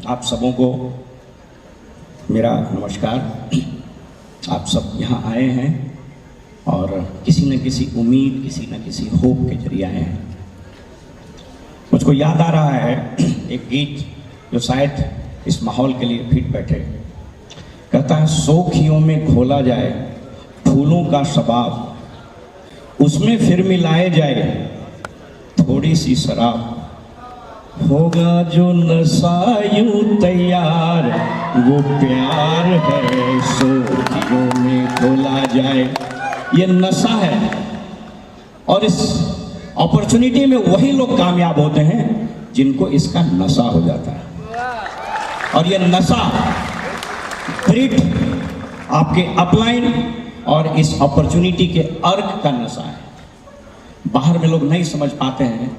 आप सबों को मेरा नमस्कार। आप सब यहाँ आए हैं और किसी न किसी उम्मीद, किसी न किसी होप के जरिए आए हैं। मुझको याद आ रहा है एक गीत जो शायद इस माहौल के लिए फिट बैठे। कहता है, सोखियों में घोला जाए फूलों का शबाब, उसमें फिर मिलाए जाए थोड़ी सी शराब, होगा जो नशा यूं तैयार वो प्यार है, सोखियों में घोला जाए। ये नशा है और इस अपॉर्चुनिटी में वही लोग कामयाब होते हैं जिनको इसका नशा हो जाता है। और ये नशा ब्रीड आपके अपलाइन और इस अपॉर्चुनिटी के अर्क का नशा है। बाहर में लोग नहीं समझ पाते हैं,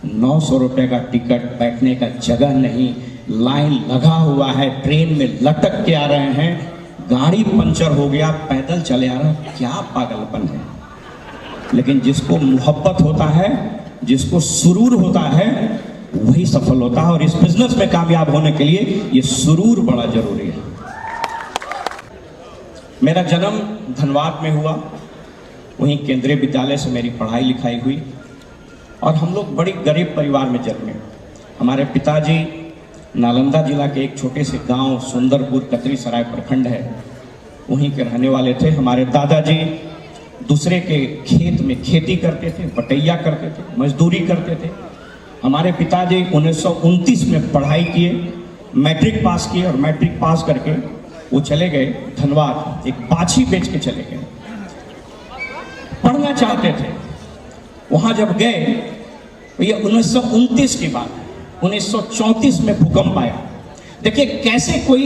900 रुपये का टिकट, बैठने का जगह नहीं, लाइन लगा हुआ है, ट्रेन में लटक के आ रहे हैं, गाड़ी पंचर हो गया, पैदल चले आ रहे हैं, क्या पागलपन है। लेकिन जिसको मोहब्बत होता है, जिसको सुरूर होता है, वही सफल होता है। और इस बिजनेस में कामयाब होने के लिए ये सुरूर बड़ा जरूरी है। मेरा जन्म धनबाद में हुआ, वहीं केंद्रीय विद्यालय से मेरी पढ़ाई लिखाई हुई और हम लोग बड़ी गरीब परिवार में जन्मे। हमारे पिताजी नालंदा जिला के एक छोटे से गांव सुंदरपुर कतरी सराय प्रखंड है, वहीं के रहने वाले थे। हमारे दादाजी दूसरे के खेत में खेती करते थे, बटैया करते थे, मजदूरी करते थे। हमारे पिताजी 1929 में पढ़ाई किए, मैट्रिक पास किए और मैट्रिक पास करके वो चले गए धनबाद, एक बाछी बेच के चले गए। पढ़ना चाहते थे। वहाँ जब गए तो ये 1929 की बात है, 1934 में भूकंप आया। देखिए कैसे कोई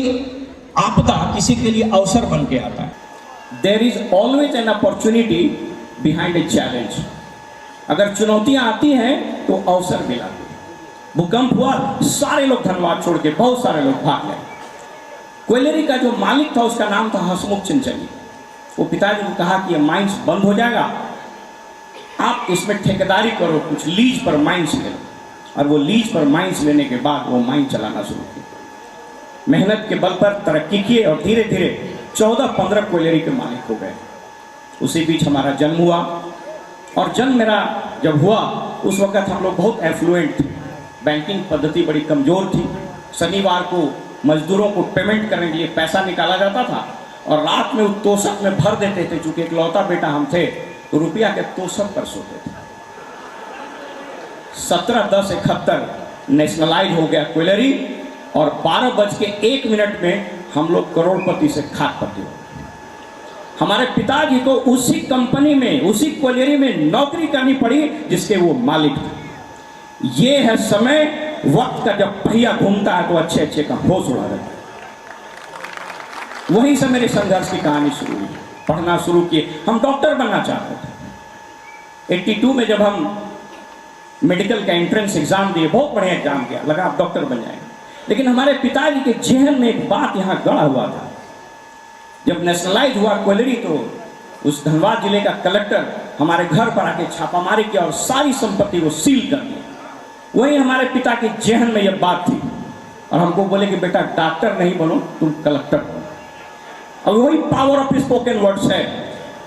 आपदा किसी के लिए अवसर बन के आता है। There is always an opportunity behind a challenge. अगर चुनौतियां आती हैं तो अवसर मिला। भूकंप हुआ, सारे लोग धनबाद छोड़ के, बहुत सारे लोग भाग गए। क्वेलरी का जो मालिक था उसका नाम था हसमुख चंचली। वो पिताजी ने कहा कि ये माइंस बंद हो जाएगा, आप इसमें ठेकेदारी करो, कुछ लीज पर माइंस ले लो। और वो लीज पर माइंस लेने के बाद वो माइन चलाना शुरू किया। मेहनत के बल पर तरक्की किए और धीरे धीरे 14-15 क्वेलरी के मालिक हो गए। उसी बीच हमारा जन्म हुआ और जन्म मेरा जब हुआ उस वक्त हम लोग बहुत एफ्लुएंट, बैंकिंग पद्धति बड़ी कमज़ोर थी। शनिवार को मजदूरों को पेमेंट करने के लिए पैसा निकाला जाता था और रात में उस तोशक में भर देते थे। चूंकि इकलौता बेटा हम थे तो रुपया के तोशक पर सोते थे। 17-10-71 नेशनलाइज हो गया क्वेलरी और 12:01 में हम लोग करोड़पति से खादपति हो गए। हमारे पिताजी को उसी कंपनी में, उसी क्वेलरी में नौकरी करनी पड़ी जिसके वो मालिक थे। ये है समय, वक्त का जब पहिया घूमता है तो अच्छे अच्छे का होश उड़ा देता है। वहीं से मेरे संघर्ष की कहानी शुरू हुई। पढ़ना शुरू किए, हम डॉक्टर बनना चाहते थे। 82 में जब हम मेडिकल का एंट्रेंस एग्जाम दिए, बहुत बढ़िया एग्जाम किया, लगा आप डॉक्टर बन जाएंगे। लेकिन हमारे पिताजी के जहन में एक बात यहाँ गड़ा हुआ था। जब नेशनलाइज हुआ क्वेलरी तो उस धनबाद जिले का कलेक्टर हमारे घर पर आके छापामारी किया और सारी संपत्ति को सील कर दी। वही हमारे पिता के जहन में यह बात थी और हमको बोले कि बेटा डॉक्टर नहीं बनो, तुम कलेक्टर बनो। अब वही पावर ऑफ स्पोकन वर्ड्स है,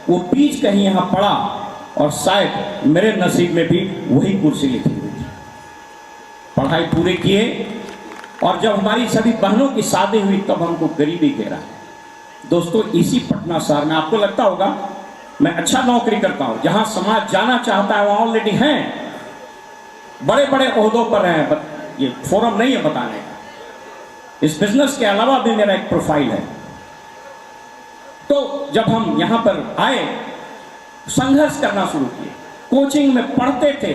वो बीज कहीं यहाँ पड़ा और शायद मेरे नसीब में भी वही कुर्सी लिखी हुई थी। पढ़ाई पूरी किए और जब हमारी सभी बहनों की शादी हुई तब हमको गरीबी घेरा। दोस्तों, इसी पटना शहर में आपको लगता होगा मैं अच्छा नौकरी करता हूँ, जहाँ समाज जाना चाहता है वहाँ ऑलरेडी हैं, बड़े बड़े ओहदों पर हैं। ये फोरम नहीं है बताने का। इस बिजनेस के अलावा भी मेरा एक प्रोफाइल है। तो जब हम यहाँ पर आए, संघर्ष करना शुरू किए। कोचिंग में पढ़ते थे,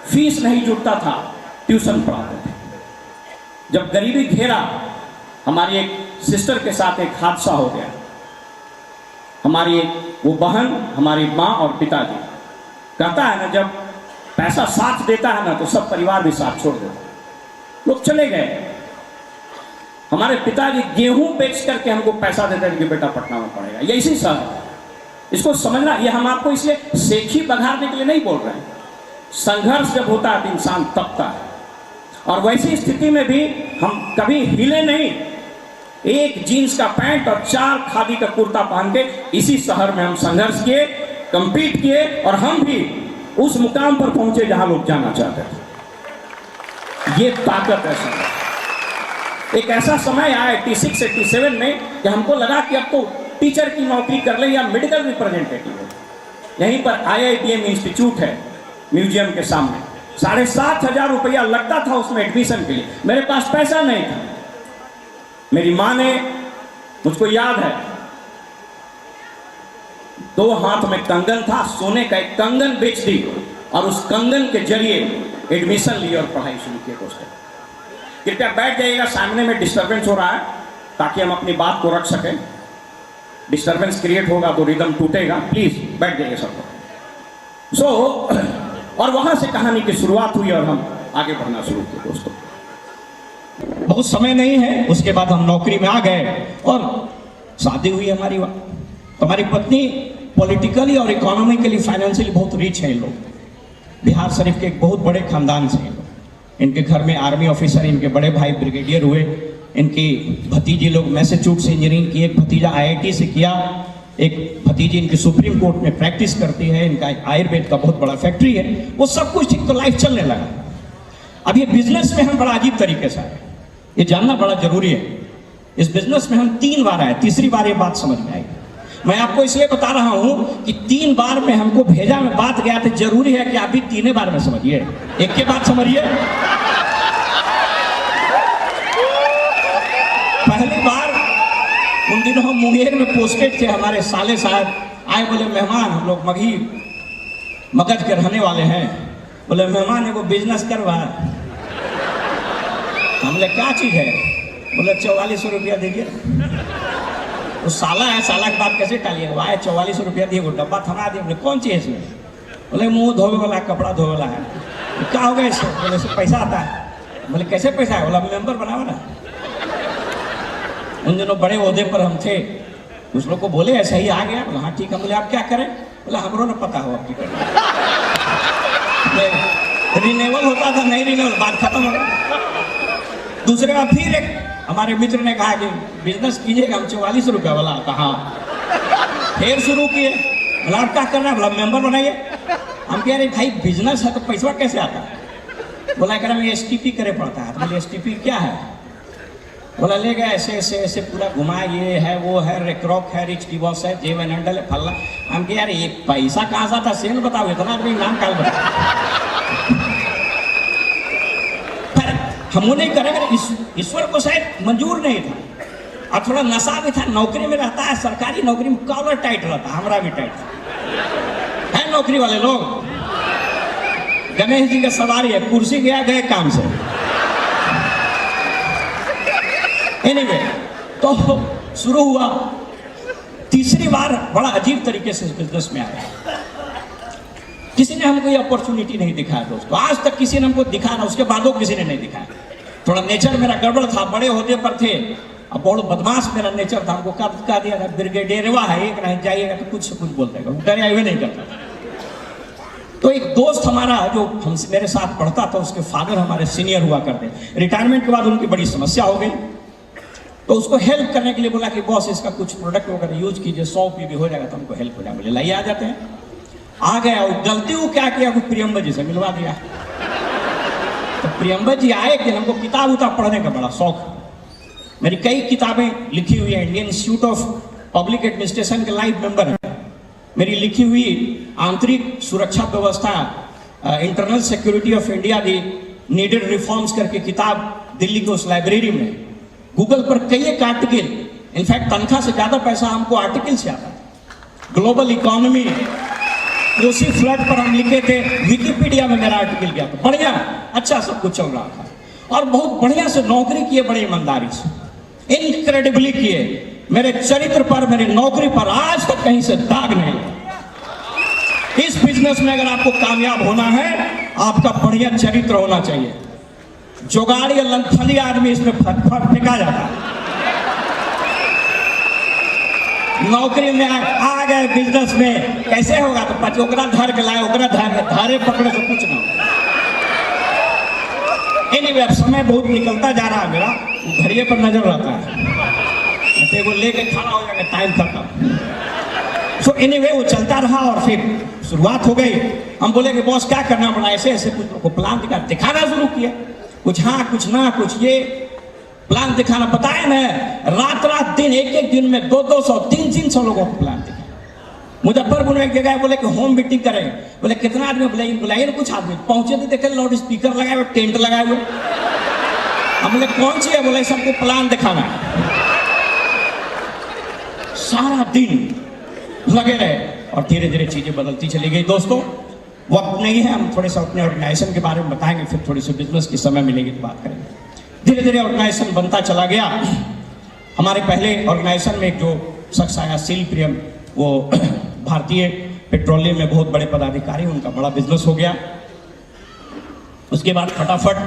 फीस नहीं जुटता था, ट्यूशन पढ़ाते थे। जब गरीबी घेरा, हमारी एक सिस्टर के साथ एक हादसा हो गया। हमारी वो बहन, हमारी माँ और पिताजी, कहता है ना जब पैसा साथ देता है ना तो सब परिवार भी साथ छोड़ देता है। लोग चले गए। हमारे पिताजी गेहूं बेच करके हमको पैसा देते थे कि बेटा पटना में पड़ेगा। ये इसी शहर, इसको समझना। ये हम आपको इसलिए सेखी बघारने के लिए नहीं बोल रहे हैं। संघर्ष जब होता है तो इंसान तपता है। और वैसी स्थिति में भी हम कभी हिले नहीं। एक जीन्स का पैंट और 4 खादी का कुर्ता पहन के इसी शहर में हम संघर्ष किए, कंपीट किए और हम भी उस मुकाम पर पहुंचे जहां लोग जाना चाहते थे। ये ताकत है समय। एक ऐसा समय आया 86, 87 में कि हमको लगा कि अब तो टीचर की नौकरी कर ले या मेडिकल रिप्रेजेंटेटिव हो। यहीं पर IITM इंस्टीट्यूट है म्यूजियम के सामने, 7,500 रुपया लगता था उसमें एडमिशन के लिए। मेरे पास पैसा नहीं था। मेरी माँ ने, मुझको याद है, 2 हाथ में कंगन था, सोने का एक कंगन बेच दी और उस कंगन के जरिए एडमिशन ली और पढ़ाई शुरू की। दोस्तों कृपया बैठ जाइएगा, सामने में डिस्टरबेंस हो रहा है ताकि हम अपनी बात को रख सकें। डिस्टरबेंस क्रिएट होगा तो रिदम टूटेगा, प्लीज बैठ जाइए सब। और वहां से कहानी की शुरुआत हुई और हम आगे बढ़ना शुरू किए। दोस्तों बहुत समय नहीं है, उसके बाद हम नौकरी में आ गए और शादी हुई हमारी। हमारी पत्नी पॉलिटिकली और इकोनॉमिकली फाइनेंशियली बहुत रिच है। लोग बिहार शरीफ के एक बहुत बड़े खानदान से हैं। इनके घर में आर्मी ऑफिसर, इनके बड़े भाई ब्रिगेडियर हुए, इनकी भतीजी लोग मैसेच्यूसेट्स से इंजीनियरिंग की, एक भतीजा IIT से किया, एक भतीजी इनकी सुप्रीम कोर्ट में प्रैक्टिस करती है, इनका आयुर्वेद का बहुत बड़ा फैक्ट्री है। वो सब कुछ ठीक तो लाइफ चलने लगा। अब ये बिजनेस में हम बड़ा अजीब तरीके से आए, ये जानना बड़ा जरूरी है। इस बिजनेस में हम 3 बार आए, तीसरी बार ये बात समझ में आई। मैं आपको इसलिए बता रहा हूं कि 3 बार में हमको भेजा में बात गया था, जरूरी है कि आप भी 3 बार में समझिए, एक के बाद समझिए। पहली बार उन दिनों हम मुंगेर में पोस्टेड थे, हमारे साले साहब आए, बोले मेहमान, हम लोग मगध के रहने वाले हैं, बोले मेहमान एगो बिजनेस करवा। हमने क्या चीज है? बोले 4400 रुपया दीजिए। तो साला है, साला की बात कैसे टालिए? वो आए 4400 रुपया दिए, वो डब्बा थमा दिए। बोले कौन चीज है इसमें? बोले मुंह धोने वाला, कपड़ा धोने वाला है। क्या हो गया इससे? बोले इससे पैसा आता है। बोले कैसे पैसा है? बोला मेंबर बनाओ ना। उन दिनों बड़े ओहदे पर हम थे, उस लोग को बोले ऐसा ही आ गया। बोला हाँ ठीक है। बोले आप क्या करें? बोला हमरो ना पता हो आपकी करना। रिन्यूअल होता था, नहीं रिन्यूअल, बात खत्म हो गई। दूसरे बार फिर एक हमारे मित्र ने कहा कि बिजनेस कीजिएगा, हम 4400 रुपया वाला कहा। फिर शुरू किए। बोला आप क्या करना है? बोला मेंबर बनाइए। हम कह रहे भाई बिजनेस है तो पैसा कैसे आता है? बोला कह रहा STP करे पड़ता है। तो बोले STP क्या है? बोला ले गया, ऐसे ऐसे ऐसे पूरा घुमा, ये है वो है, रेक्रॉक है, रिच डिवॉर्स है, जेवन हैंडल है, फल्ला। हम कह यार ये पैसा कहाँ से आता? सेल बताओ, इतना आदमी नाम काल बताओ। हम नहीं करेंगे, ईश्वर को शायद मंजूर नहीं था और थोड़ा नशा भी था। नौकरी में रहता है, सरकारी नौकरी में कॉलर टाइट रहता है, हमारा भी टाइट था। है नौकरी वाले लोग, गणेश जी का सवारी है, कुर्सी गया गए काम से। एनीवे, तो शुरू हुआ। तीसरी बार बड़ा अजीब तरीके से इस बिजनेस में आया। किसी ने हमको ये अपॉर्चुनिटी नहीं दिखाया दोस्तों, आज तक किसी ने हमको दिखाया ना, उसके बादों किसी ने नहीं दिखाया। थोड़ा नेचर मेरा गड़बड़ था, बड़े ओहदे पर थे, अब बहुत बदमाश मेरा नेचर था। हमको कह दिया था ब्रिगेडियरवा है, एक नहीं जाइएगा तो कुछ से कुछ बोल देगा, डरिया हुए नहीं करता। तो एक दोस्त हमारा जो हमसे मेरे साथ पढ़ता था, उसके फादर हमारे सीनियर हुआ करते, रिटायरमेंट के बाद उनकी बड़ी समस्या हो गई। तो उसको हेल्प करने के लिए बोला कि बॉस इसका कुछ प्रोडक्ट वगैरह यूज कीजिए, 100 भी हो जाएगा तो हमको हेल्प हो जाएगा। बोले लाइए, आ जाते हैं। आ गया, और गलती वो क्या किया, कुछ प्रियंबर जी से मिलवा दिया। तो प्रियंबर जी आए कि हमको किताब उताब पढ़ने का बड़ा शौक। मेरी कई किताबें लिखी हुई है, Indian institute of public administration के लाइव मेंबर है। मेरी लिखी हुई आंतरिक सुरक्षा व्यवस्था, internal security of India the needed reforms करके किताब दिल्ली की उस लाइब्रेरी में। गूगल पर कई एक आर्टिकल, इनफैक्ट तनख्वाह से ज्यादा पैसा हमको आर्टिकल से आता है। ग्लोबल इकोनॉमी, उसी फ्लड पर हम लिखे थे, विकिपीडिया में मेरा आर्टिकल गया था। बढ़िया अच्छा सब कुछ चल रहा था और बहुत बढ़िया से नौकरी किए, बड़ी ईमानदारी से, इनक्रेडिबली किए। मेरे चरित्र पर, मेरी नौकरी पर आज तक कहीं से दाग नहीं लगा। इस बिजनेस में अगर आपको कामयाब होना है, आपका बढ़िया चरित्र होना चाहिए। जुगाड़ या लंथली आदमी इसमें फेंका जाता है। नौकरी में आ गए, बिजनेस में कैसे होगा? तो ओकरा धर के लाए, ओकरा धारे पकड़े से कुछ ना। एनीवे अब समय बहुत निकलता जा रहा है मेरा, घड़िए पर नजर रहता है, वो लेके खड़ा हो जाएगा, टाइम खत्म। सो एनीवे वो चलता रहा और फिर शुरुआत हो गई। हम बोले कि बॉस क्या करना पड़ा, ऐसे ऐसे कुछ को प्लान दिखाना शुरू किया, कुछ हाँ कुछ ना कुछ ये प्लान दिखाना। पता है ना, रात रात दिन एक एक दिन में 200 300 लोगों को प्लान दिखा। मुजफ्फरपुर में एक जगह है, बोले कि होम मीटिंग करेंगे, बोले कितना आदमी, बुलाइए ना कुछ आदमी। पहुंचे तो देखे लाउड स्पीकर लगाए हुए, टेंट लगाए हुए। हम बोले कौन सी है, बोले सबको प्लान दिखाना है। सारा दिन लगे रहे और धीरे धीरे चीजें बदलती चली गई। दोस्तों वक्त नहीं है, हम थोड़े सा अपने ऑर्गेनाइजेशन के बारे में बताएंगे, फिर थोड़ी सी बिजनेस की समय मिलेगी तो बात करेंगे। धीरे धीरे ऑर्गेनाइजेशन बनता चला गया। हमारे पहले ऑर्गेनाइजेशन में एक जो शख्स आया सील प्रियम, वो भारतीय पेट्रोलियम में बहुत बड़े पदाधिकारी, उनका बड़ा बिजनेस हो गया। उसके बाद फटाफट,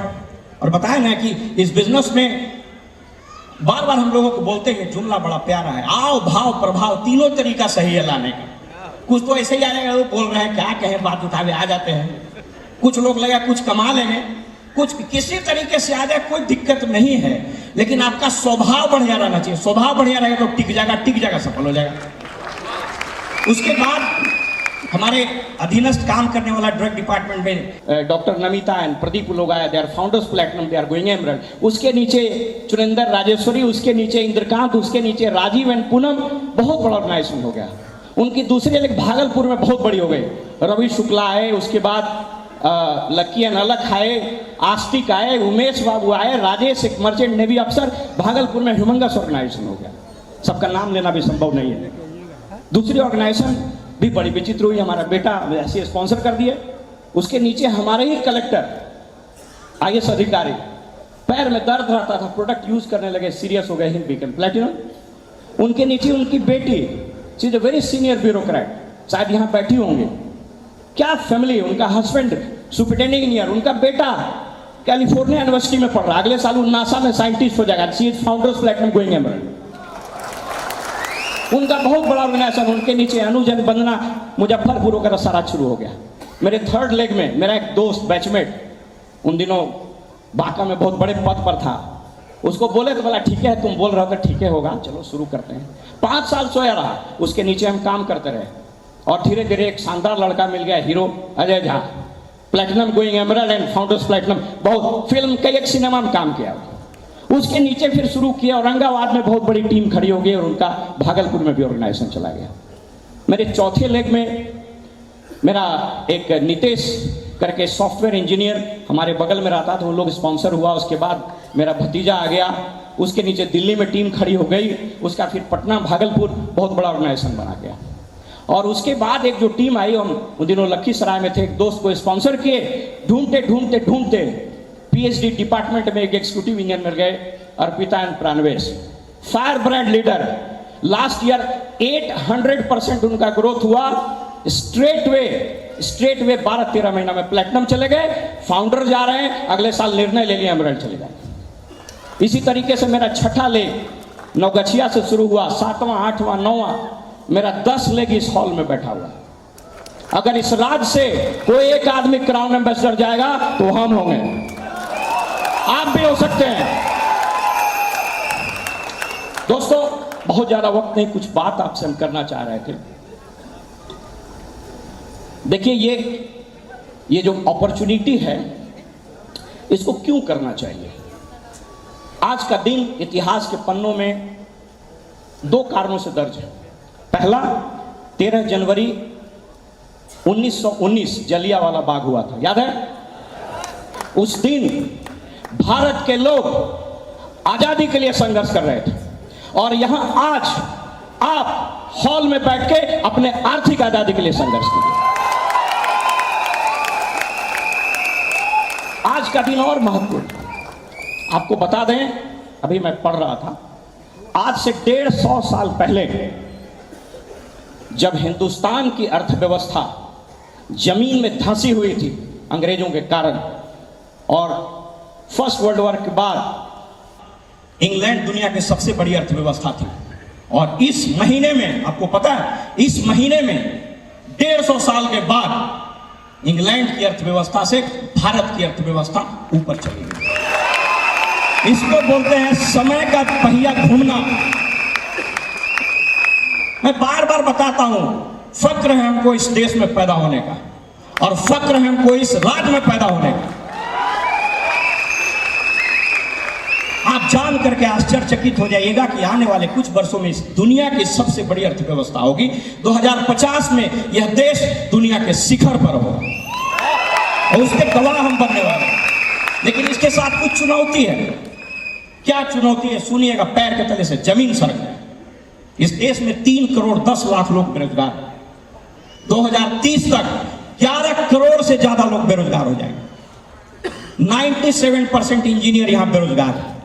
और बताया ना कि इस बिजनेस में बार बार हम लोगों को बोलते हैं, जुमला बड़ा प्यारा है, आओ भाव प्रभाव तीनों तरीका सही है लाने का। कुछ तो ऐसे ही आ जाएगा, वो बोल रहे हैं क्या कहें, बात उठावे आ जाते हैं। कुछ लोग लगा कुछ कमा लेंगे, कुछ किसी तरीके से आ जाए, कोई दिक्कत नहीं है, लेकिन आपका स्वभाव बढ़िया रहना चाहिए। स्वभाव बढ़िया रहेगा तो टिक जाएगा, सफल हो जाएगा। उसके बाद हमारे अधीनस्थ काम करने वाला ड्रग डिपार्टमेंट में डॉक्टर नमिता एंड प्रदीप लोग आए, they are founders platinum, they are going emerald. उसके नीचे चुनिंदर राजेश्वरी, उसके नीचे इंद्रकांत, उसके नीचे राजीव एंड पूनम, बहुत बड़ा ऑर्गेनाइजेशन हो गया। उनकी दूसरी अलग भागलपुर में बहुत बड़ी हो गई। रवि शुक्ला आए, उसके बाद लक्की एंड अलख आए, आस्तिक आए, उमेश बाबू आए, राजेश एक मर्चेंट नेवी अफसर, भागलपुर में ह्यूमंगस ऑर्गेनाइजेशन हो गया। सबका नाम लेना भी संभव नहीं है। दूसरी ऑर्गेनाइजेशन भी बड़ी विचित्र हुई, हमारा बेटा ऐसे स्पॉन्सर कर दिए। उसके नीचे हमारे ही कलेक्टर, IAS अधिकारी, पैर में दर्द रहता था, प्रोडक्ट यूज करने लगे, सीरियस हो गए, हिंद बीकन प्लैटिनम। उनके नीचे उनकी बेटी, she is a very senior bureaucrat, शायद यहाँ बैठी होंगे। क्या फैमिली, उनका हस्बैंड सुपरिटेंडिंग इंजीनियर, उनका बेटा कैलिफोर्निया यूनिवर्सिटी में पढ़ रहा, अगले साल नासा में साइंटिस्ट हो जाएगा। She is founders platinum going emerald. उनका बहुत बड़ा ऑर्गेनाइजेशन। उनके नीचे अनुजन वंदना, मुजफ्फरपुर का सारा शुरू हो गया। मेरे थर्ड लेग में मेरा एक दोस्त बैचमेट, उन दिनों बांका में बहुत बड़े पद पर था, उसको बोले तो बोला ठीक है, तुम बोल रहे हो तो ठीक है होगा, चलो शुरू करते हैं। 5 साल सोया रहा, उसके नीचे हम काम करते रहे और धीरे धीरे एक शानदार लड़का मिल गया, hero Ajay Jha, platinum going emerald and founders platinum, बहुत फिल्म कई एक सिनेमा में काम किया। उसके नीचे फिर शुरू किया, औरंगाबाद में बहुत बड़ी टीम खड़ी हो गई और उनका भागलपुर में भी ऑर्गेनाइजेशन चला गया। मेरे चौथे लेग में मेरा एक नितेश करके सॉफ्टवेयर इंजीनियर हमारे बगल में रहता था, वो लोग स्पॉन्सर हुआ। उसके बाद मेरा भतीजा आ गया, उसके नीचे दिल्ली में टीम खड़ी हो गई, उसका फिर पटना भागलपुर बहुत बड़ा ऑर्गेनाइजेशन बना गया। और उसके बाद एक जो टीम आई, हम उन दिनों लखीसराय में थे, एक दोस्त को स्पॉन्सर किए, ढूंढते ढूंढते ढूंढते PhD डिपार्टमेंट में एक एक्सिक्यूटिव इंजीनियर मिल गए, Arpita and Pranavesh, fire brand leader. Last year 800% उनका ग्रोथ हुआ। स्ट्रेट वे 12-13 महीना में प्लैटिनम चले गए, फाउंडर जा रहे हैं, अगले साल निर्णय ले लिया एमरल्ड चले गए। इसी तरीके से मेरा छठा लेग नवगछिया से शुरू हुआ, 7वां 8वां 9वां, मेरा 10 लेग इस हॉल में बैठा हुआ। अगर इस राज्य से कोई एक आदमी क्राउन एम्बेसडर जाएगा तो हम होंगे, आप भी हो सकते हैं। दोस्तों बहुत ज्यादा वक्त नहीं, कुछ बात आपसे हम करना चाह रहे थे। देखिए ये जो अपॉर्चुनिटी है, इसको क्यों करना चाहिए। आज का दिन इतिहास के पन्नों में 2 कारणों से दर्ज है। पहला, 13 जनवरी 1919 जलियांवाला बाग हुआ था, याद है? उस दिन भारत के लोग आजादी के लिए संघर्ष कर रहे थे और यहां आज आप हॉल में बैठ के अपने आर्थिक आजादी के लिए संघर्ष कीजिए। आज का दिन और महत्वपूर्ण। आपको बता दें, अभी मैं पढ़ रहा था, आज से 150 साल पहले जब हिंदुस्तान की अर्थव्यवस्था जमीन में धंसी हुई थी अंग्रेजों के कारण, और फर्स्ट वर्ल्ड वॉर के बाद इंग्लैंड दुनिया की सबसे बड़ी अर्थव्यवस्था थी, और इस महीने में, आपको पता है, इस महीने में 150 साल के बाद इंग्लैंड की अर्थव्यवस्था से भारत की अर्थव्यवस्था ऊपर चली गई। इसको बोलते हैं समय का पहिया घूमना। मैं बार बार बताता हूं, फक्र है हमको इस देश में पैदा होने का, और फक्र है हमको इस राज्य में पैदा होने का। आप जान करके आश्चर्यचकित हो जाइएगा कि आने वाले कुछ वर्षों में इस दुनिया की सबसे बड़ी अर्थव्यवस्था होगी। 2050 में यह देश दुनिया के शिखर पर होगा और उसके गवाह हम बनने वाले हैं। लेकिन इसके साथ कुछ चुनौती है। क्या चुनौती है? सुनिएगा, पैर के तले से जमीन सरक है। इस देश में 3 करोड़ 10 लाख लोग बेरोजगार, 2030 तक 11 करोड़ से ज्यादा लोग बेरोजगार हो जाएंगे। 97% इंजीनियर यहां बेरोजगार है।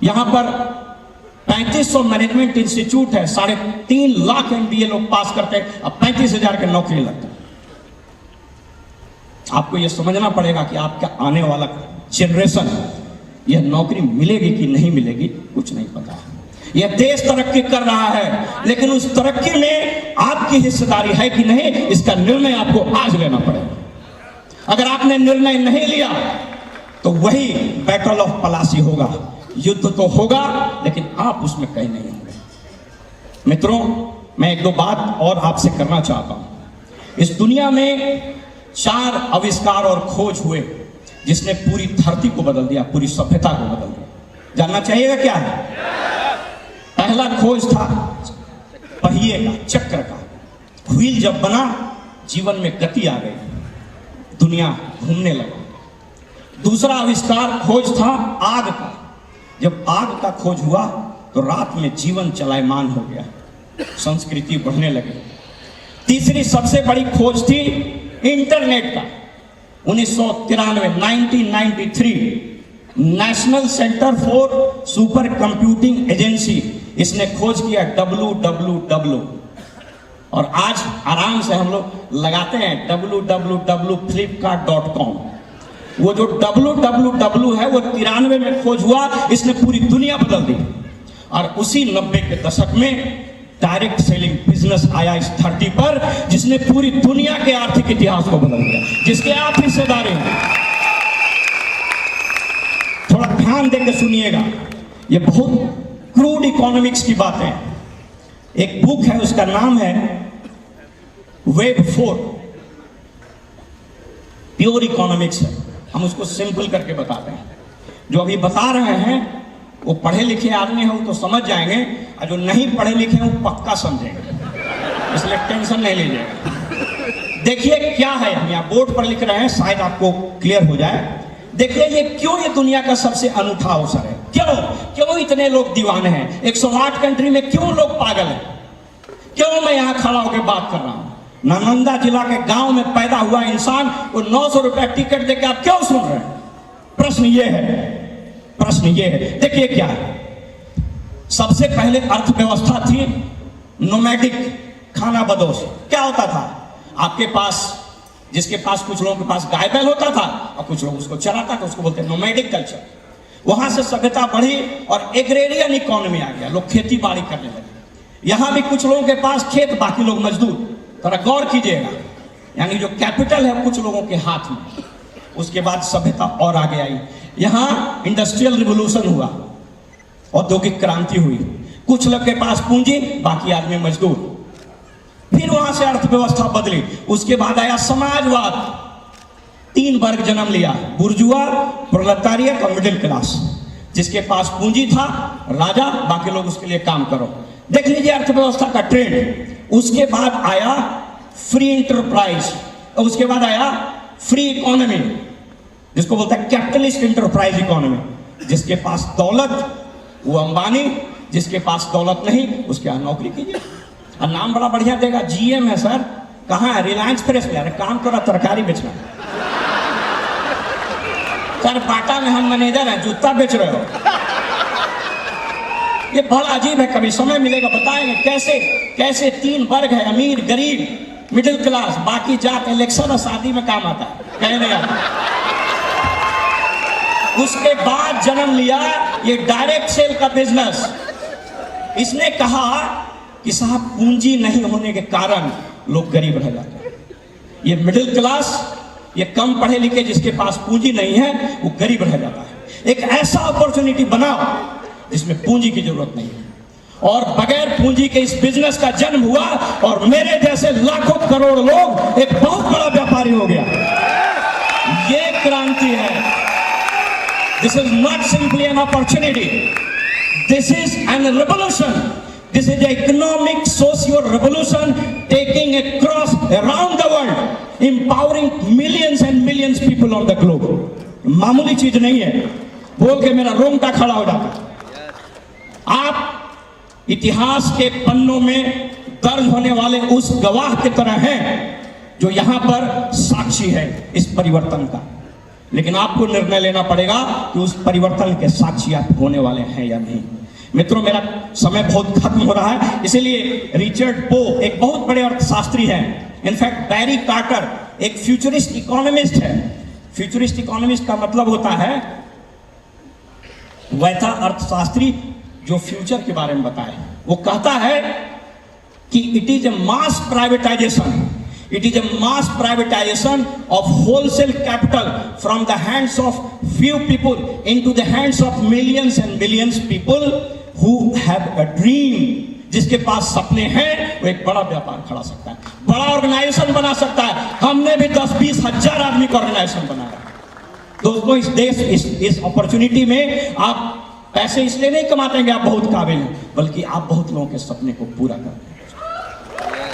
यहां पर 3500 मैनेजमेंट इंस्टीट्यूट है, 3.5 लाख MBA लोग पास करते हैं, अब 35,000 की नौकरी लगता है। आपको यह समझना पड़ेगा कि आपका आने वाला जनरेशन यह नौकरी मिलेगी कि नहीं मिलेगी कुछ नहीं पता। यह देश तरक्की कर रहा है, लेकिन उस तरक्की में आपकी हिस्सेदारी है कि नहीं, इसका निर्णय आपको आज लेना पड़ेगा। अगर आपने निर्णय नहीं लिया तो वही बैटल ऑफ पलासी होगा। युद्ध तो होगा, लेकिन आप उसमें कहीं नहीं होंगे। मित्रों, मैं 1-2 बात और आपसे करना चाहता हूं। इस दुनिया में 4 आविष्कार और खोज हुए जिसने पूरी धरती को बदल दिया, पूरी सभ्यता को बदल दिया। जानना चाहिएगा क्या है? पहला खोज था पहिए का, चक्र का। व्हील जब बना, जीवन में गति आ गई, दुनिया घूमने लगा। दूसरा आविष्कार खोज था आग का। जब आग का खोज हुआ तो रात में जीवन चलायमान हो गया, संस्कृति बढ़ने लगी। तीसरी सबसे बड़ी खोज थी इंटरनेट का। 1993 national centre for super computing agency, इसने खोज किया www। और आज आराम से हम लोग लगाते हैं www.flipkart.com। वो जो www है वो 93 में खोज हुआ, इसने पूरी दुनिया बदल दी। और उसी 90 के दशक में डायरेक्ट सेलिंग बिजनेस आया इस धरती पर, जिसने पूरी दुनिया के आर्थिक इतिहास को बदल दिया, जिसके आप हिस्सेदारी हैं। थोड़ा ध्यान देकर सुनिएगा, ये बहुत क्रूड इकोनॉमिक्स की बातें हैं। एक बुक है, उसका नाम है वेब 4, प्योर इकोनॉमिक्स है। हम उसको सिंपल करके बताते हैं। जो अभी बता रहे हैं वो पढ़े लिखे आदमी हो तो समझ जाएंगे, और जो नहीं पढ़े लिखे हैं वो पक्का समझेंगे, इसलिए टेंशन नहीं लीजिएगा। देखिए क्या है, हम यहाँ बोर्ड पर लिख रहे हैं, शायद आपको क्लियर हो जाए। देखिए ये क्यों ये दुनिया का सबसे अनूठा अवसर है। क्यों इतने लोग दीवाने हैं। 108 कंट्री में क्यों लोग पागल हैं। क्यों मैं यहाँ खड़ा होकर बात कर रहा हूँ। नालंदा जिला के गांव में पैदा हुआ इंसान को 900 रुपया टिकट देकर आप क्यों सुन रहे हैं? प्रश्न ये है। देखिए क्या है, सबसे पहले अर्थव्यवस्था थी नोमैडिक, खाना बदोश। क्या होता था, आपके पास, जिसके पास, कुछ लोगों के पास गाय बैल होता था और कुछ लोग उसको चराता था, उसको बोलते हैं नोमैडिक कल्चर। वहां से सभ्यता बढ़ी और एग्रेरियन इकोनॉमी आ गया, लोग खेती बाड़ी करने लगे। यहां भी कुछ लोगों के पास खेत, बाकी लोग मजदूर। थोड़ा गौर कीजिएगा, यानी जो कैपिटल है कुछ लोगों के हाथ में। उसके बाद सभ्यता और आगे आई। यहां इंडस्ट्रियल रिवोल्यूशन हुआ, औद्योगिक क्रांति हुई। कुछ लोग के पास पूंजी, बाकी आदमी मजदूर। फिर वहां से अर्थव्यवस्था बदली। उसके बाद आया समाजवाद। 3 वर्ग जन्म लिया, बुर्जुआ, प्रोलेटारिएट और मिडिल क्लास। जिसके पास पूंजी था राजा, बाकी लोग उसके लिए काम करो। देख लीजिए अर्थव्यवस्था का ट्रेंड। उसके बाद आया फ्री इंटरप्राइज, और उसके बाद आया फ्री इकोनॉमी, जिसको बोलता है कैपिटलिस्ट इंटरप्राइज इकोनॉमी। जिसके पास दौलत वो अंबानी, जिसके पास दौलत नहीं उसके यहाँ नौकरी कीजिए। और नाम बड़ा बढ़िया देगा, GM है सर। कहाँ है? रिलायंस फ्रेश में। अरे काम करो, तरकारी बेचना। सर बाटा में हम मैनेजर हैं, जूता बेच रहे हो। ये बड़ा अजीब है, कभी समय मिलेगा बताएंगे कैसे 3 वर्ग है, अमीर, गरीब, मिडिल क्लास, बाकी जात इलेक्शन और शादी में काम आता है, कहीं नहीं आता। उसके बाद जन्म लिया ये डायरेक्ट सेल का बिजनेस। इसने कहा कि साहब पूंजी नहीं होने के कारण लोग गरीब रह जाते हैं। ये मिडिल क्लास, ये कम पढ़े लिखे जिसके पास पूंजी नहीं है वो गरीब रह जाता है। एक ऐसा अपॉर्चुनिटी बनाओ जिसमें पूंजी की जरूरत नहीं है, और बगैर पूंजी के इस बिजनेस का जन्म हुआ और मेरे जैसे लाखों करोड़ लोग एक बहुत बड़ा व्यापारी हो गया। ये क्रांति है। This is not simply an opportunity, this is an revolution. This is the economic socio revolution taking across around the world, empowering millions and millions people on the globe. मामूली चीज नहीं है, बोल के मेरा रोंगटा खड़ा हो जाता। आप इतिहास के पन्नों में दर्ज होने वाले उस गवाह की तरह हैं जो यहां पर साक्षी है इस परिवर्तन का, लेकिन आपको निर्णय लेना पड़ेगा कि उस परिवर्तन के साक्षी आप होने वाले हैं या नहीं। मित्रों, मेरा समय बहुत खत्म हो रहा है, इसीलिए रिचर्ड पो एक बहुत बड़े अर्थशास्त्री हैं। इनफैक्ट बैरी कार्टर एक फ्यूचरिस्ट इकोनॉमिस्ट है। फ्यूचरिस्ट इकोनॉमिस्ट का मतलब होता है वैसा अर्थशास्त्री जो फ्यूचर के बारे में बताए। वो कहता है कि it is a mass privatisation, it is a mass privatization of wholesale capital from the hands of few people into the hands of millions and millions people who have a dream। जिसके पास सपने हैं वो एक बड़ा व्यापार खड़ा सकता है, बड़ा ऑर्गेनाइजेशन बना सकता है। हमने भी 10-20 हजार आदमी का ऑर्गेनाइजेशन बनाया। दोस्तों, इस देश इस अपॉर्चुनिटी में आप पैसे इसलिए नहीं कमाते हैं कि आप बहुत काबिल हैं, बल्कि आप बहुत लोगों के सपने को पूरा करते हैं।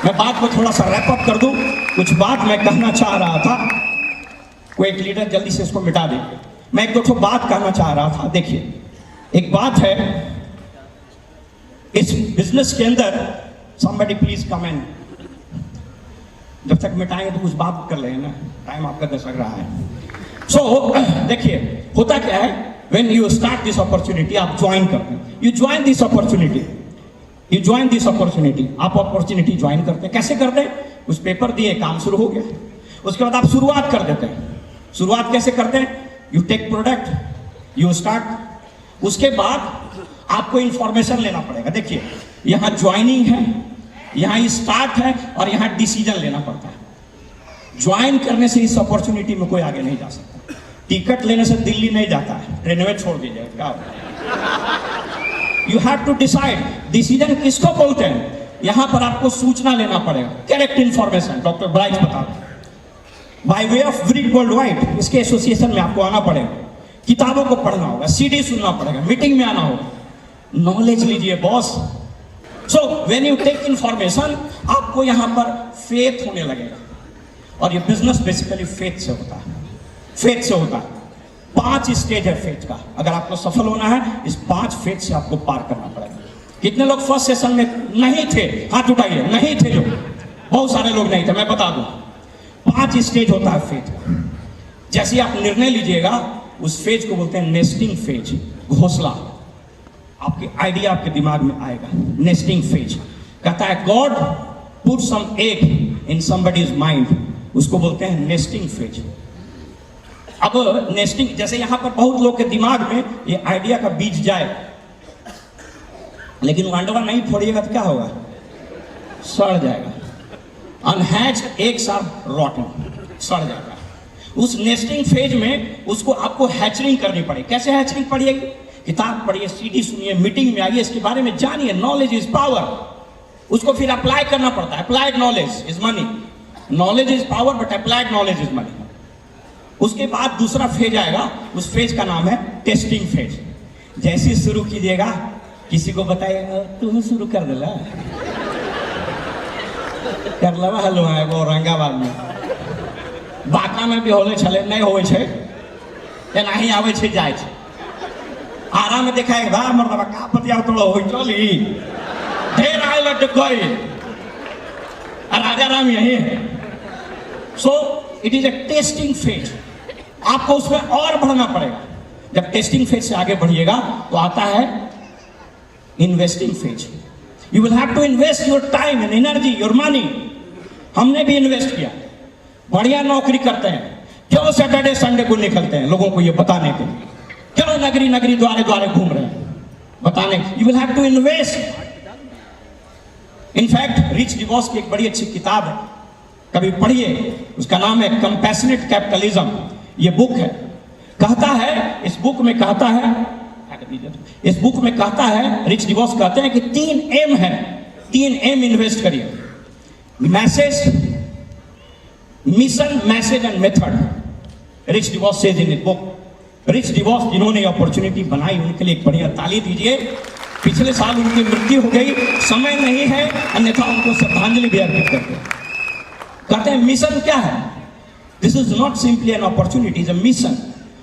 मैं बात को थोड़ा सा रैप अप कर दूं। कुछ बात मैं कहना चाह रहा था, कोई एक लीडर जल्दी से इसको मिटा दे। मैं एक दो बात कहना चाह रहा था। देखिए, एक बात है इस बिजनेस के अंदर, somebody प्लीज कमेंट, जब तक मिटाएंगे तो कुछ बात कर लेना, टाइम आपका दशक रहा है। सो देखिए, होता क्या है, when you start this opportunity, आप ज्वाइन करते हैं, you join this opportunity, You join this opportunity। आप अपॉर्चुनिटी ज्वाइन करते हैं। कैसे करते हैं? उस पेपर दिए, काम शुरू हो गया, उसके बाद आप शुरुआत कर देते हैं। शुरुआत कैसे करते हैं? You tech product, you start. उसके बाद आपको इंफॉर्मेशन लेना पड़ेगा। देखिए, यहाँ ज्वाइनिंग है, यहाँ स्टार्ट है, और यहाँ डिसीजन लेना पड़ता है। ज्वाइन करने से इस अपॉर्चुनिटी में कोई आगे नहीं जा सकता। टिकट लेने से दिल्ली नहीं जाता है, ट्रेन में छोड़ दीजिए। क्या you have to decide. Decision किसको बोलते हैं? यहां पर आपको सूचना लेना पड़ेगा, करेक्ट इंफॉर्मेशन। डॉक्टर ब्राइट बता रहे, by way of brick world wide, इसके एसोसिएशन में आपको आना पड़ेगा, किताबों को पढ़ना होगा, सीडी सुनना पड़ेगा, मीटिंग में आना होगा। नॉलेज लीजिए boss. So when you take information, आपको यहां पर फेथ होने लगेगा, और ये बिजनेस बेसिकली फेथ से होता है। फेथ से होता है। 5 स्टेज है फेथ का। अगर आपको सफल होना है, इस 5 फेथ से आपको पार करना पड़ेगा। कितने लोग फर्स्ट सेशन में नहीं थे? हाथ उठाइए। नहीं थे जो, बहुत सारे लोग नहीं थे, मैं बता दूं। 5 स्टेज होता है फेथ का। जैसे आप निर्णय लीजिएगा, उस फेज को बोलते हैं नेस्टिंग फेज, घोंसला। आपके आइडिया आपके दिमाग में आएगा। नेस्टिंग फेज कहता है God put some egg in somebody's mind, उसको बोलते हैं नेस्टिंग फेज। अब नेस्टिंग, जैसे यहां पर बहुत लोग के दिमाग में ये आइडिया का बीज जाए, लेकिन वो अंडवा नहीं फोड़िएगा तो क्या होगा? सड़ जाएगा। अनहैच्ड एग्स आर रॉटन, सड़ जाएगा। उस नेस्टिंग फेज में उसको आपको हैचरिंग करनी पड़ेगी। कैसे हैचरिंग पड़ेगी? किताब पढ़िए, सीडी सुनिए, मीटिंग में आइए, इसके बारे में जानिए। Knowledge is power. उसको फिर अप्लाई करना पड़ता है। Applied knowledge is money. Knowledge is power but applied knowledge is money. उसके बाद दूसरा फेज आएगा, उस फेज का नाम है टेस्टिंग फेज। जैसे ही शुरू कीजिएगा, किसी को बताइएगा, तू शुरू कर देला कर लवा हलो है वो औरंगाबाद में, बांका में भी होले छले, नहीं होवे छे, नहीं आवे छे, जाए छे। आरा में देखाए बा मर्दबा का पतिया तोड़ो होई चली, ढेर आए लट गई, राजा राम यही है। So it is a testing phase. आपको उसमें और बढ़ना पड़ेगा। जब टेस्टिंग फेज से आगे बढ़िएगा तो आता है investing phase. You will have to invest your time and energy, your money. हमने भी इन्वेस्ट किया, बढ़िया नौकरी करते हैं, क्यों सैटरडे संडे को निकलते हैं लोगों को ये बताने के लिए, क्यों नगरी नगरी द्वारे द्वारे घूम रहे हैं बताने। You will have to invest. In fact Rich DeVos की एक बड़ी अच्छी किताब है, कभी पढ़िए, उसका नाम है कंपैशनेट कैपिटलिज्म। ये बुक है। कहता है, इस बुक में कहता है, इस बुक में कहता है, रिच डिवॉस कहते हैं कि 3 एम है, 3 एम इन्वेस्ट करिए, message, mission, message and method. Rich DeVos says in book. Rich DeVos जिन्होंने अपॉर्चुनिटी बनाई उनके लिए एक बढ़िया ताली दीजिए। पिछले साल उनकी मृत्यु हो गई, समय नहीं है, अन्यथा उनको श्रद्धांजलि भी अर्पित करते हैं। कहते हैं मिशन क्या है? This is not simply an opportunity, is a mission.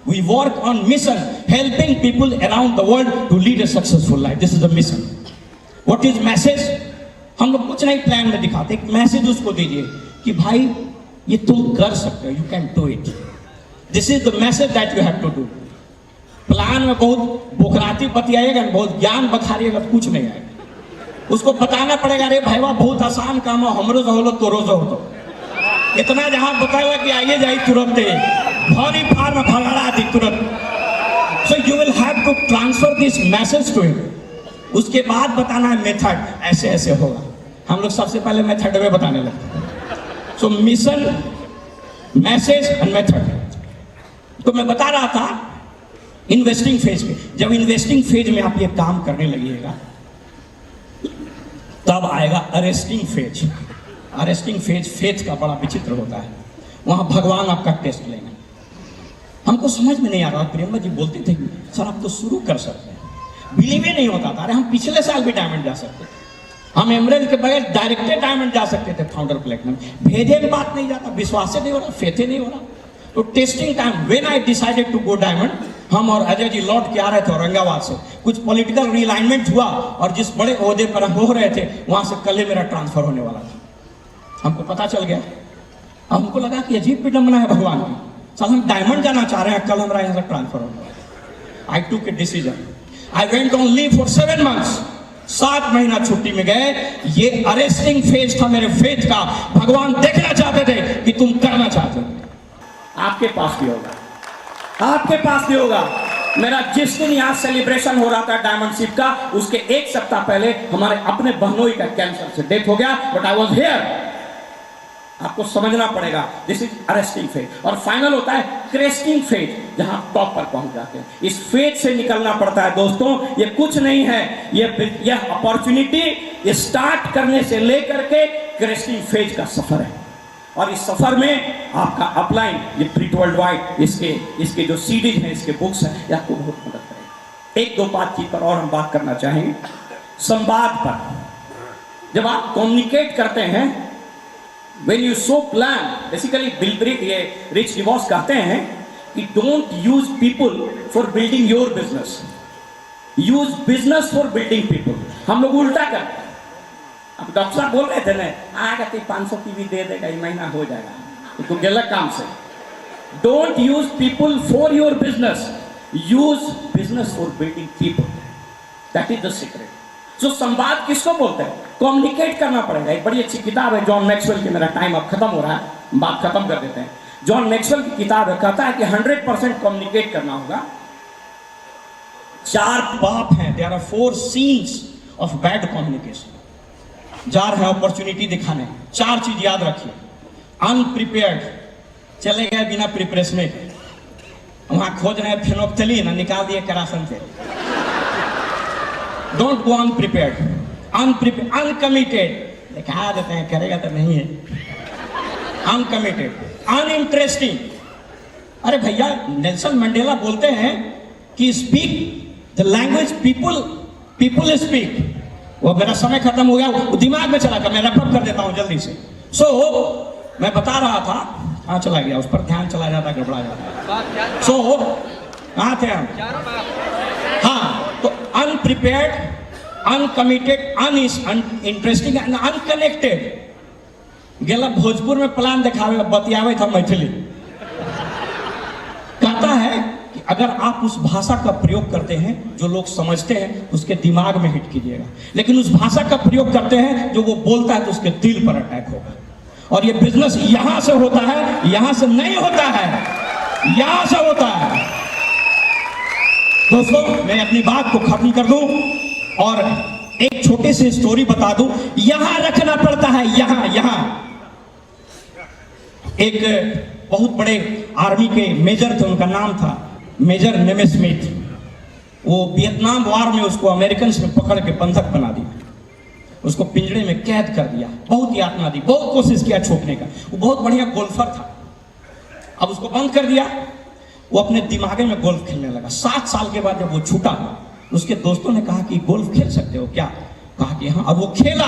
We work on mission, helping people around the world to lead a successful life. This is the mission. What is message? हम लोग कुछ नहीं plan में दिखाते, एक message उसको दीजिए कि भाई ये तुम कर सकते हो, you can do it. This is the message that you have to do. Plan में बहुत बुखराती बतियाएगा, बहुत ज्ञान बखारिएगा तो कुछ नहीं आएगा। उसको बताना पड़ेगा, अरे भाईवा बहुत आसान काम है, हमरो जो हो तो रोजो हो तो इतना जहां बताएगा कि आइए जाइए तुरंत भारी फार्म भगड़ा दी तुरंत। So you will have to transfer this message to him. उसके बाद बताना है मेथड, ऐसे ऐसे होगा। हम लोग सबसे पहले मेथड में बताने लगते हैं। So mission, message and method. तो मैं बता रहा था इन्वेस्टिंग फेज में, जब इन्वेस्टिंग फेज में आप ये काम करने लगिएगा तब आएगा arresting phase. Arresting phase, phase का बड़ा विचित्र होता है। वहां भगवान आपका टेस्ट लेंगे। हमको समझ में नहीं आ रहा, प्रेम जी बोलते थे कि सर आप तो शुरू कर सकते हैं, बिलीव ही नहीं होता था। अरे हम पिछले साल भी डायमंड जा सकते थे, हम एमरेल्ड के बगैर डायरेक्ट डायमंड जा सकते थे, फाउंडर प्लेटिनम। भेजे में बात नहीं जाता, विश्वास से नहीं हो रहा, फेथे नहीं हो रहा। तो testing time when I decided to go diamond, हम और अजय जी लौट के आ रहे थे औरंगाबाद से, कुछ पॉलिटिकल रिलाइनमेंट हुआ और जिस बड़े ओहदे पर हम हो रहे थे वहां से कल ही मेरा ट्रांसफर होने वाला था। हमको पता चल गया, हमको लगा कि अजीब विडंबना है भगवान की, साल हम डायमंड जाना चाह रहे हैं, कल हमारा यहाँ से ट्रांसफर होने वाला। आई टूक a decision, I went on leave for 7 months, 7 महीना छुट्टी में गए। ये अरेस्टिंग फेज था मेरे फेथ का। भगवान देखना चाहते थे कि तुम करना चाहते हो। आपके पास भी होगा, आपके पास भी होगा। मेरा जिस दिन यहाँ सेलिब्रेशन हो रहा था डायमंड शिप का, उसके 1 सप्ताह पहले हमारे अपने बहनोई का कैंसर से डेथ हो गया, बट आई वॉज हियर। आपको समझना पड़ेगा, दिस इज अरेस्टिंग फेज। और फाइनल होता है क्रेस्टिंग फेज, जहां टॉप पर पहुंच जाते हैं। इस फेज से निकलना पड़ता है दोस्तों। ये कुछ नहीं है, ये अपॉर्चुनिटी स्टार्ट करने से लेकर के क्रेस्टिंग फेज का सफर है। और इस सफर में आपका अपलाइन, ये प्रिंट वर्ल्ड वाइड, इसके जो सीडीज हैं, इसके बुक्स हैं, ये आपको बहुत मदद करेगा। 1-2 बातचीत पर और हम बात करना चाहेंगे, संवाद पर। जब आप कम्युनिकेट करते हैं, when you so plan, basically ये रिच डिवॉस कहते हैं कि don't use people for building your business, use business for building people। हम लोग उल्टा करते हैं। अब डॉक्टर साहब बोल रहे थे ना, आएगा तो 500 टीवी दे देगा, ये महीना हो जाएगा, तो गलत काम से। Don't use people for your business, use business for building people, that is the secret। जो संवाद किसको बोलते हैं? कम्युनिकेट करना पड़ेगा। एक बड़ी अच्छी किताब है जॉन मैक्सवेल की, मेरा टाइम अब खत्म हो रहा है, बात खत्म कर देते हैं। जॉन मैक्सवेल की किताब है, कहता है कि 100% कम्युनिकेट करना होगा। 4 पाप हैं, there are 4 sins of bad communication. जार है अपॉर्चुनिटी दिखाने, 4 चीज याद रखिए। अनप्रिपेयर्ड, चले गए बिना प्रिपरेशन के, वहां खोज रहे हैं फेनोक्टलीन, निकाल दिए केरासन से। डोंट गो अनप्रिपेयर्ड, अनकमिटेड, दिखा देते हैं, करेगा तो नहीं है। Uncommitted, uninteresting. अरे भैया, नेल्सन मंडेला बोलते हैं कि speak the language people speak. वो मेरा समय खत्म हो गया, वो दिमाग में चला गया, मैं रैप कर देता हूं जल्दी से। मैं बता रहा था, कहाँ चला गया, उस पर ध्यान चला जाता, गड़बड़ा जाता। कहाँ थे हम? हाँ, तो अनप्रिपेयर्ड, अनकमिटेड, अनइंटरेस्टिंग एंड अनकनेक्टेड। गेला भोजपुर में प्लान दिखावे, बतियावे था मैथिली। कहता है कि अगर आप उस भाषा का प्रयोग करते हैं जो लोग समझते हैं, उसके दिमाग में हिट कीजिएगा। लेकिन उस भाषा का प्रयोग करते हैं जो वो बोलता है, तो उसके दिल पर अटैक होगा। और ये बिजनेस यहां से होता है, यहां से नहीं होता है, यहां से होता है। दोस्तों, मैं अपनी बात को खत्म कर दूं और एक छोटी सी स्टोरी बता दूं। यहां रखना पड़ता है, यहां। एक बहुत बड़े आर्मी के मेजर थे, उनका नाम था मेजर नेमेस्मिथ, वो वियतनाम वार में उसको अमेरिकन ने पकड़ के बंधक बना दिया, उसको पिंजड़े में कैद कर दिया, बहुत यातना दी, बहुत कोशिश किया छोड़ने का। वो बहुत बढ़िया गोल्फर था, अब उसको बंद कर दिया। वो अपने दिमागे में गोल्फ खेलने लगा। 7 साल के बाद जब वो छूटा, उसके दोस्तों ने कहा कि गोल्फ खेल सकते हो क्या? कहा कि हाँ। अब वो खेला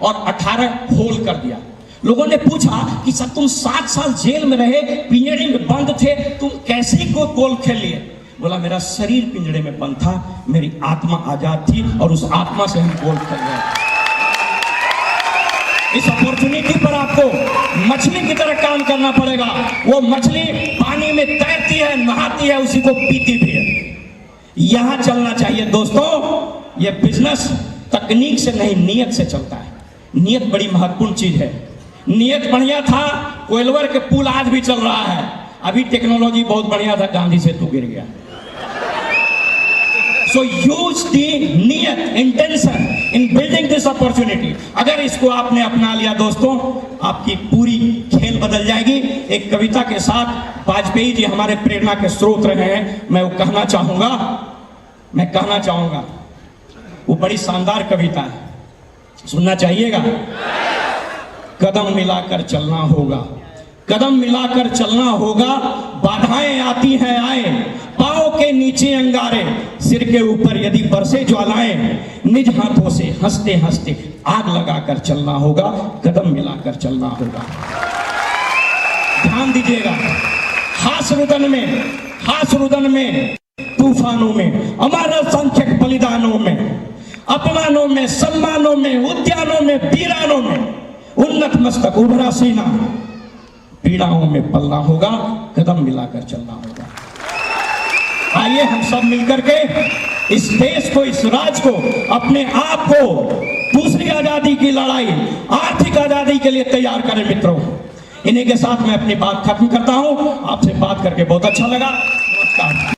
और 18 होल कर दिया। लोगों ने पूछा कि सर तुम 7 साल जेल में रहे, पिंजड़े में बंद थे, तुम कैसे गोल्फ खेल लिए? बोला मेरा शरीर पिंजड़े में बंद था, मेरी आत्मा आजाद थी और उस आत्मा से हम गोल्फ खेल रहे। इस अपॉर्चुनिटी पर आपको मछली की तरह काम करना पड़ेगा। वो मछली पानी में तैरती है, नहाती है, उसी को पीती भी है। यहां चलना चाहिए दोस्तों। ये बिजनेस तकनीक से नहीं, नियत से चलता है। नियत बड़ी महत्वपूर्ण चीज है। नियत बढ़िया था, कोयलवर के पुल आज भी चल रहा है। अभी टेक्नोलॉजी बहुत बढ़िया था, गांधी सेतु गिर गया। So use the नियत, intention in building this opportunity। अगर इसको आपने अपना लिया दोस्तों, आपकी पूरी खेल बदल जाएगी। एक कविता के साथ वाजपेयी जी हमारे प्रेरणा के स्रोत रहे हैं, मैं वो कहना चाहूंगा। वो बड़ी शानदार कविता है, सुनना चाहिएगा। कदम मिलाकर चलना होगा, कदम मिलाकर चलना होगा, बाधाएं आती हैं आए, पांव के नीचे अंगारे, सिर के ऊपर यदि बरसे ज्वालाएं, निज हाथों से हंसते हंसते आग लगाकर चलना होगा, कदम मिलाकर चलना होगा। ध्यान दीजिएगा, हास रुदन में, तूफानों में, अमर असंख्यक बलिदानों में, अपमानों में, सम्मानों में, उद्यानों में, वीरानों में, उन्नत मस्तक उभरा सीना, पीड़ाओं में पलना होगा, कदम मिलाकर चलना होगा। आइए हम सब मिलकर के इस देश को, इस राज्य को, अपने आप को दूसरी आजादी की लड़ाई, आर्थिक आजादी के लिए तैयार करें मित्रों। इन्हीं के साथ मैं अपनी बात खत्म करता हूं। आपसे बात करके बहुत अच्छा लगा। नमस्कार।